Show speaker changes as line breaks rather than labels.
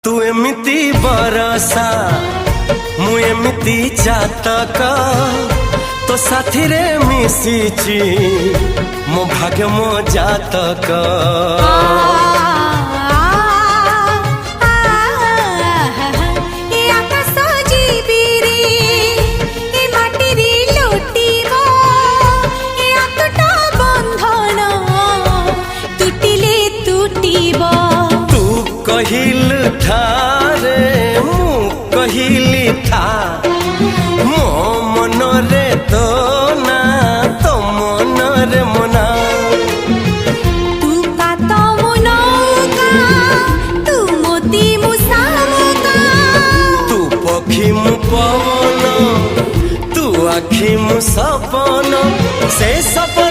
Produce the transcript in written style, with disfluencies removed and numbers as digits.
तू एमिति बरसा मु एमिति चातक तो साथी रे मिशिची मो भाग्य मो जातक। कहिल थारे मु कहिली था मो मन रे तो ना तो मन रे मना।
तू का तो मुनौका तू मोती मुसामुका
तू पखी मु पवन तू आखी मु सपन से सपन